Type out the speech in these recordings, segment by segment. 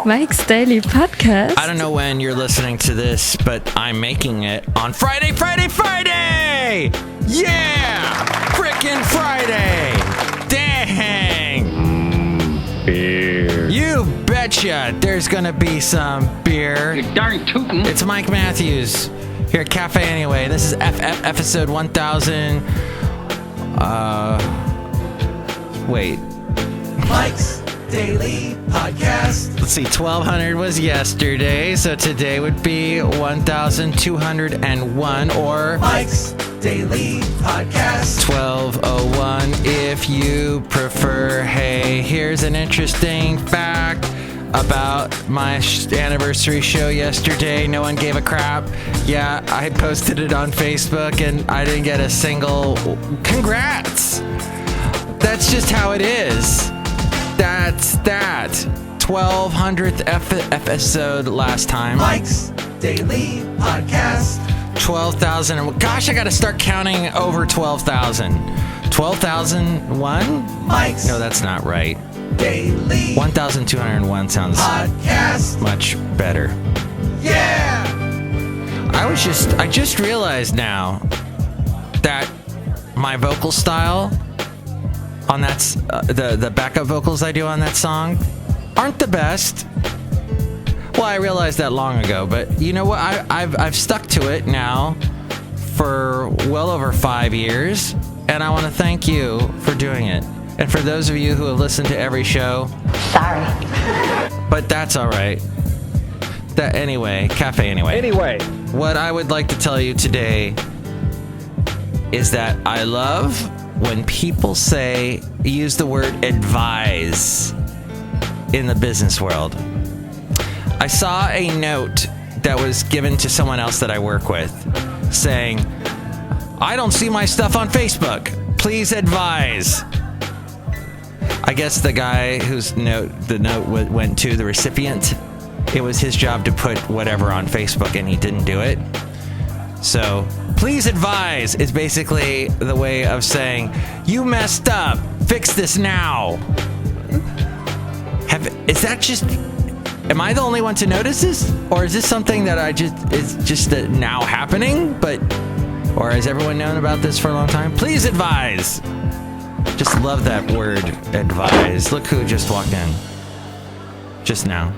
Mike's Daily Podcast. I don't know when you're listening to this, but I'm making it on Friday! Yeah! Frickin' Friday! Dang! Beer. You betcha there's gonna be some beer. You darn tootin'. It's Mike Matthews here at Cafe Anyway. This is FF episode 1000. Wait. Mike's Daily Podcast. Let's see, 1200 was yesterday, so today would be 1201 or Mike's Daily Podcast. 1201 if you prefer. Hey, here's an interesting fact about my anniversary show yesterday. No one gave a crap. Yeah, I posted it on Facebook and I didn't get a single congrats. That's just how it is. That's that. 1200th episode last time. Mike's Daily Podcast. 12,000. Gosh, I gotta start counting over 12,000. 12,001? Mike's No, that's not right. Daily 1,201 sounds Podcast. much better. Yeah! I just realized now that my vocal style on that the backup vocals I do on that song aren't the best. Well, I realized that long ago, but you know what? I've stuck to it now for well over 5 years, and I want to thank you for doing it. And for those of you who have listened to every show, Sorry. but that's all right. Cafe Anyway. What I would like to tell you today is that I love when people use the word advise in the business world. I saw a note that was given to someone else that I work with saying, I don't see my stuff on Facebook. Please advise. I guess the guy whose note went to the recipient, it was his job to put whatever on Facebook and he didn't do it. So, please advise is basically the way of saying, you messed up, fix this now. Am I the only one to notice this? Or is this something that is just now happening? Or has everyone known about this for a long time? Please advise. Just love that word, advise. Look who just walked in. Just now.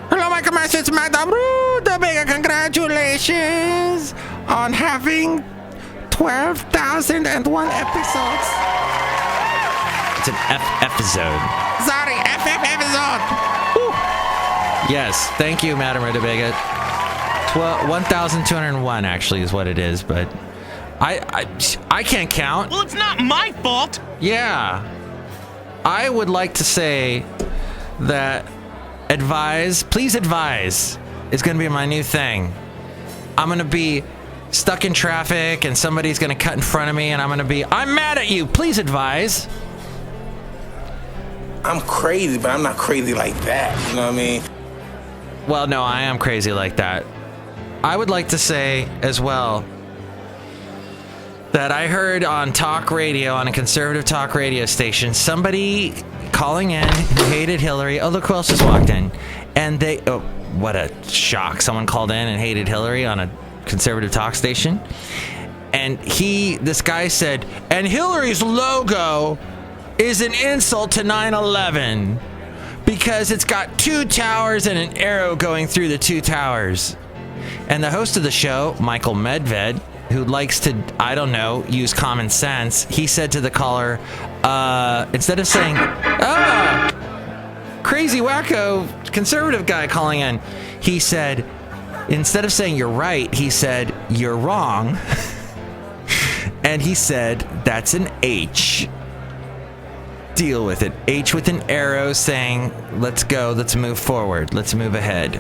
Hello, my commercial. It's Madame Rootabega. Congratulations on having 12,001 episodes. It's an episode. Sorry, episode. Woo. Yes, thank you, Madame Rootabega. 1,201 actually is what it is, but I can't count. Well, it's not my fault. Yeah. I would like to say that please advise is going to be my new thing. I'm going to be stuck in traffic and somebody's going to cut in front of me and I'm mad at you. Please advise. I'm crazy, but I'm not crazy like that. You know what I mean? Well, no, I am crazy like that. I would like to say as well that I heard on talk radio, on a conservative talk radio station, somebody calling in who hated Hillary. Oh, look who else just walked in. And what a shock. Someone called in and hated Hillary on a conservative talk station. And this guy said, and Hillary's logo is an insult to 9/11 because it's got two towers and an arrow going through the two towers. And the host of the show, Michael Medved, who likes to, I don't know, use common sense, he said to the caller, instead of saying, crazy wacko conservative guy calling in, he said, instead of saying you're right, he said, you're wrong. And he said, that's an H. Deal with it. H with an arrow saying, let's go, let's move forward, let's move ahead.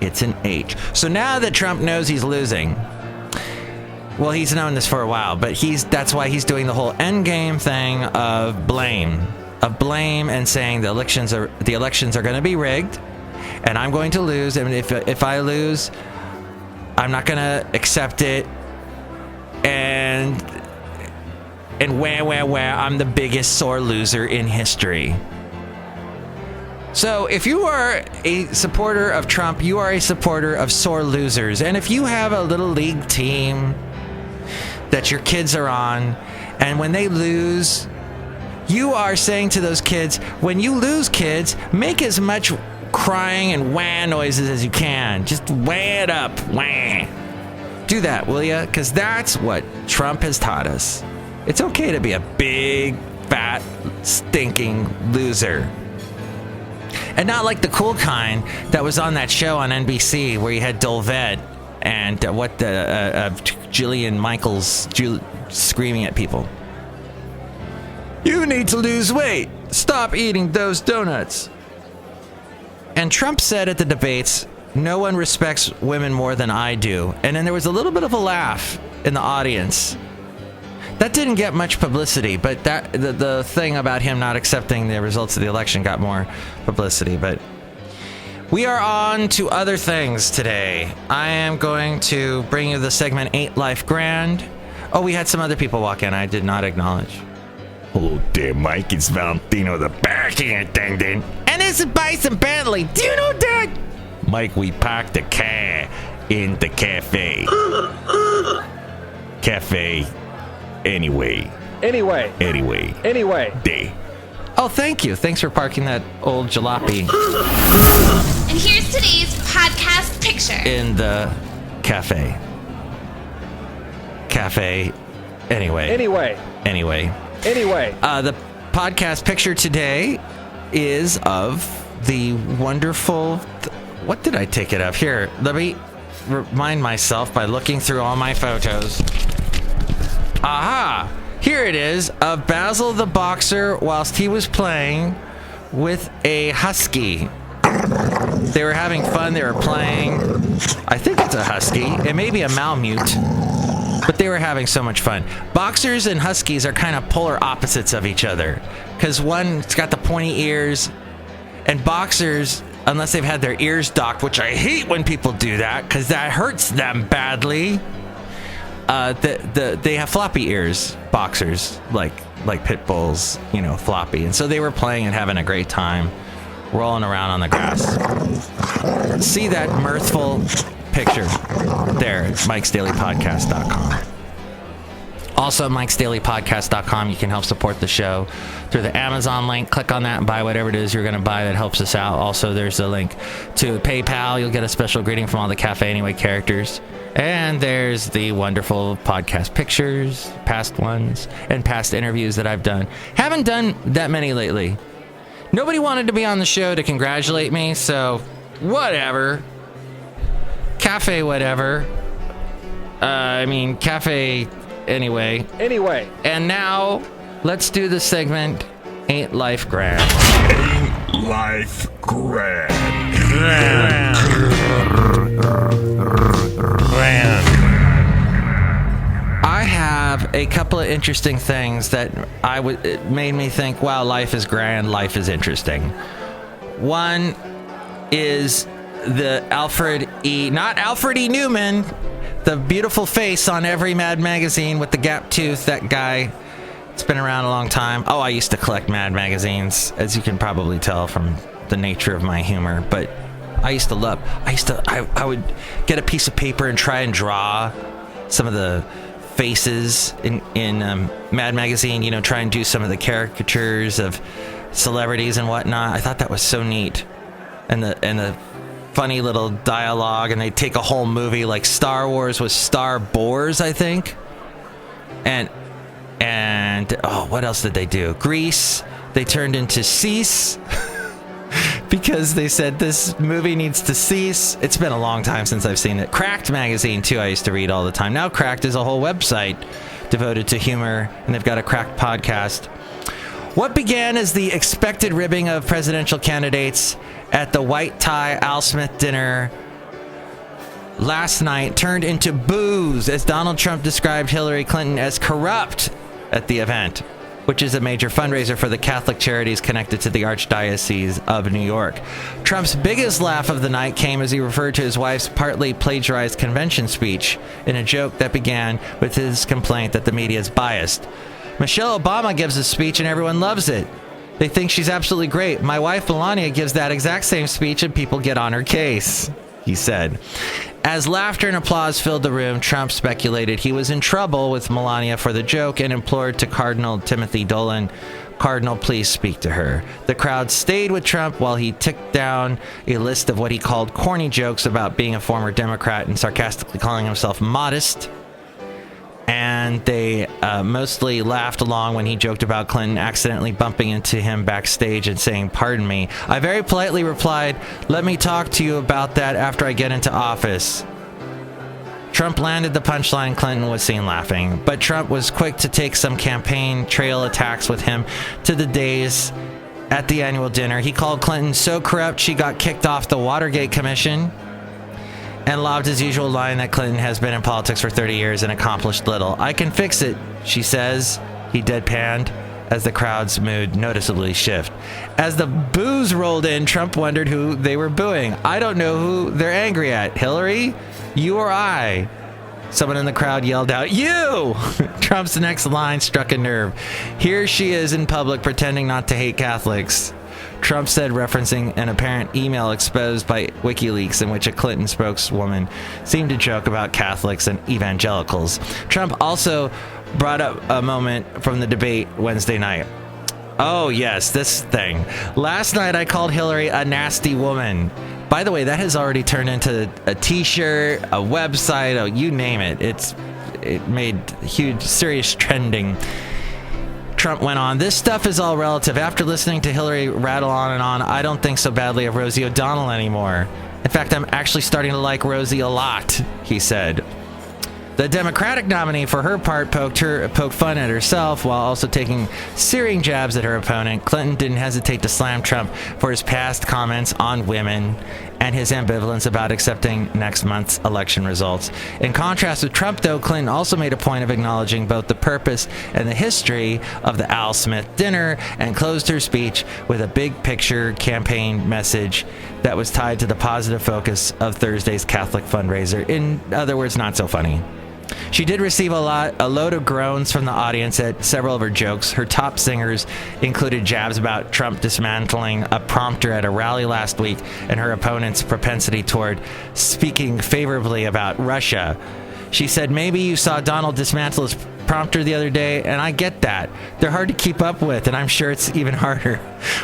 It's an H. So now that Trump knows he's losing, well, he's known this for a while, but that's why he's doing the whole endgame thing of blame and saying the elections are going to be rigged, and I'm going to lose, and if I lose, I'm not going to accept it, and where I'm the biggest sore loser in history. So if you are a supporter of Trump, you are a supporter of sore losers. And if you have a little league team that your kids are on, and when they lose, you are saying to those kids, when you lose, kids, make as much crying and wah noises as you can. Just wah it up. Wah. Do that, will ya? Because that's what Trump has taught us. It's okay to be a big, fat, stinking loser. And not like the cool kind that was on that show on NBC where you had Dolvett and Jillian Michaels screaming at people. You need to lose weight. Stop eating those donuts. And Trump said at the debates, no one respects women more than I do. And then there was a little bit of a laugh in the audience. That didn't get much publicity, but the thing about him not accepting the results of the election got more publicity. But we are on to other things today. I am going to bring you the segment 8 Life Grand. Oh, we had some other people walk in I did not acknowledge. Hello there, Mike. It's Valentino, the parking attendant. And this is Bison Bentley. Do you know that? Mike, we parked the car in the cafe. Cafe. Anyway. Day. Oh, thank you. Thanks for parking that old jalopy. And here's today's podcast picture. In the cafe. Anyway. The podcast picture today is of the wonderful... what did I take it of? Here, let me remind myself by looking through all my photos. Aha! Here it is of Basil the boxer whilst he was playing with a husky. They were having fun. They were playing. I think it's a husky. It may be a Malamute. But they were having so much fun. Boxers and huskies are kind of polar opposites of each other. Because one's got the pointy ears. And boxers, unless they've had their ears docked, which I hate when people do that because that hurts them badly. They have floppy ears, boxers, like pit bulls, floppy. And so they were playing and having a great time, rolling around on the grass. See that mirthful picture there at mikesdailypodcast.com. Also, mikesdailypodcast.com, you can help support the show through the Amazon link. Click on that and buy whatever it is you're going to buy that helps us out. Also, there's a link to PayPal. You'll get a special greeting from all the Cafe Anyway characters. And there's the wonderful podcast pictures, past ones, and past interviews that I've done. Haven't done that many lately. Nobody wanted to be on the show to congratulate me, so whatever. Cafe whatever. Cafe anyway. And now, let's do the segment 8 Life Grand. 8 Life Grand. I have a couple of interesting things that it made me think, wow, life is grand, life is interesting. One is the not Alfred E. Newman, the beautiful face on every Mad magazine with the gap tooth, that guy. It's been around a long time. Oh, I used to collect Mad magazines, as you can probably tell from the nature of my humor, but I would get a piece of paper and try and draw some of the faces in Mad magazine, try and do some of the caricatures of celebrities and whatnot. I thought that was so neat. And the funny little dialogue, and they take a whole movie like Star Wars was Star Boars, I think. And what else did they do? Grease, they turned into Cease. Because they said this movie needs to cease. It's been a long time since I've seen it. Cracked magazine, too, I used to read all the time. Now Cracked is a whole website devoted to humor, and they've got a Cracked podcast. What began as the expected ribbing of presidential candidates at the white tie Al Smith dinner last night turned into boos as Donald Trump described Hillary Clinton as corrupt at the event, which is a major fundraiser for the Catholic charities connected to the Archdiocese of New York. Trump's biggest laugh of the night came as he referred to his wife's partly plagiarized convention speech in a joke that began with his complaint that the media is biased. Michelle Obama gives a speech and everyone loves it. They think she's absolutely great. My wife, Melania, gives that exact same speech and people get on her case, he said. As laughter and applause filled the room, Trump speculated he was in trouble with Melania for the joke and implored to Cardinal Timothy Dolan, "Cardinal, please speak to her." The crowd stayed with Trump while he ticked down a list of what he called corny jokes about being a former Democrat and sarcastically calling himself modest. And they mostly laughed along when he joked about Clinton accidentally bumping into him backstage and saying, "Pardon me." I very politely replied, "Let me talk to you about that after I get into office." Trump landed the punchline. Clinton was seen laughing, but Trump was quick to take some campaign trail attacks with him to the days at the annual dinner. He called Clinton so corrupt she got kicked off the Watergate Commission, and lobbed his usual line that Clinton has been in politics for 30 years and accomplished little. "I can fix it," she says. He deadpanned as the crowd's mood noticeably shifted. As the boos rolled in, Trump wondered who they were booing. "I don't know who they're angry at. Hillary? You or I?" Someone in the crowd yelled out, "You!" Trump's next line struck a nerve. "Here she is in public pretending not to hate Catholics," Trump said, referencing an apparent email exposed by WikiLeaks in which a Clinton spokeswoman seemed to joke about Catholics and evangelicals. Trump also brought up a moment from the debate Wednesday night. "Oh, yes, this thing. Last night I called Hillary a nasty woman." By the way, that has already turned into a t-shirt, a website, you name it. It made huge, serious trending. Trump went on, "This stuff is all relative. After listening to Hillary rattle on and on, I don't think so badly of Rosie O'Donnell anymore. In fact, I'm actually starting to like Rosie a lot," he said. The Democratic nominee, for her part, poked fun at herself while also taking searing jabs at her opponent. Clinton didn't hesitate to slam Trump for his past comments on women and his ambivalence about accepting next month's election results. In contrast with Trump, though, Clinton also made a point of acknowledging both the purpose and the history of the Al Smith dinner and closed her speech with a big picture campaign message that was tied to the positive focus of Thursday's Catholic fundraiser. In other words, not so funny. She did receive a load of groans from the audience at several of her jokes. Her top singers included jabs about Trump dismantling a prompter at a rally last week and her opponent's propensity toward speaking favorably about Russia. She said, "Maybe you saw Donald dismantle his prompter the other day, and I get that. They're hard to keep up with, and I'm sure it's even harder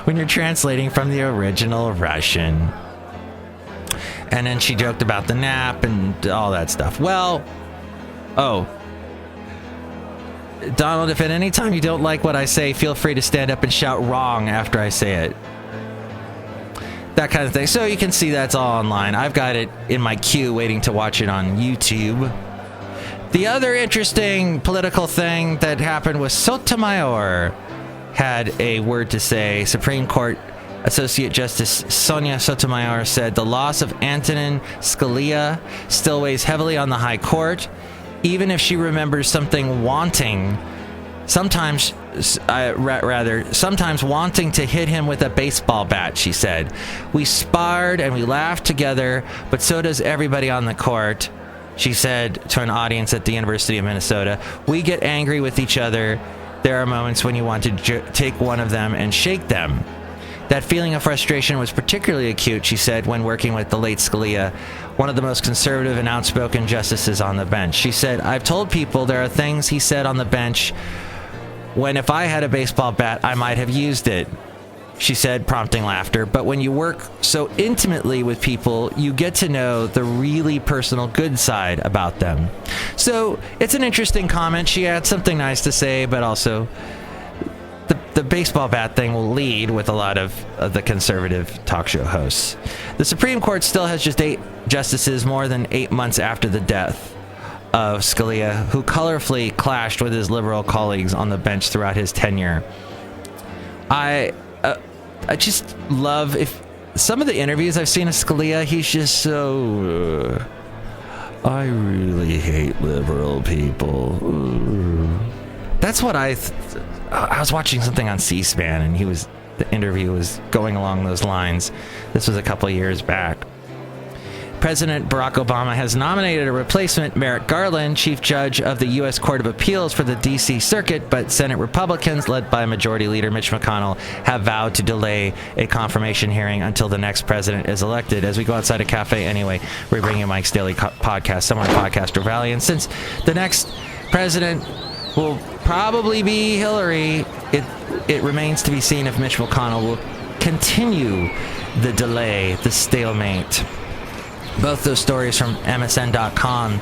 when you're translating from the original Russian." And then she joked about the nap and all that stuff. Well... Oh, Donald, if at any time you don't like what I say, feel free to stand up and shout wrong after I say it. That kind of thing. So you can see that's all online. I've got it in my queue waiting to watch it on YouTube. The other interesting political thing that happened was Sotomayor had a word to say. Supreme Court Associate Justice Sonia Sotomayor said the loss of Antonin Scalia still weighs heavily on the High Court. Even if she remembers something wanting, sometimes wanting to hit him with a baseball bat, she said. "We sparred and we laughed together, but so does everybody on the court," she said to an audience at the University of Minnesota. "We get angry with each other. There are moments when you want to take one of them and shake them." That feeling of frustration was particularly acute, she said, when working with the late Scalia, one of the most conservative and outspoken justices on the bench. She said, "I've told people there are things he said on the bench when if I had a baseball bat, I might have used it," she said, prompting laughter. "But when you work so intimately with people, you get to know the really personal good side about them." So it's an interesting comment. She had something nice to say, but also the baseball bat thing will lead with a lot of the conservative talk show hosts. The Supreme Court still has just 8 justices more than 8 months after the death of Scalia, who colorfully clashed with his liberal colleagues on the bench throughout his tenure. I just love if some of the interviews I've seen of Scalia, he's just so I really hate liberal people. That's what I was watching something on C-SPAN, and the interview was going along those lines. This was a couple of years back. President Barack Obama has nominated a replacement, Merrick Garland, Chief Judge of the U.S. Court of Appeals for the D.C. Circuit, but Senate Republicans, led by Majority Leader Mitch McConnell, have vowed to delay a confirmation hearing until the next president is elected. As we go outside a cafe anyway, we're bringing Mike's Daily Podcast, Summer Podcaster Valley, and since the next president will probably be Hillary, it remains to be seen if Mitch McConnell will continue the delay, the stalemate. Both those stories from MSN.com.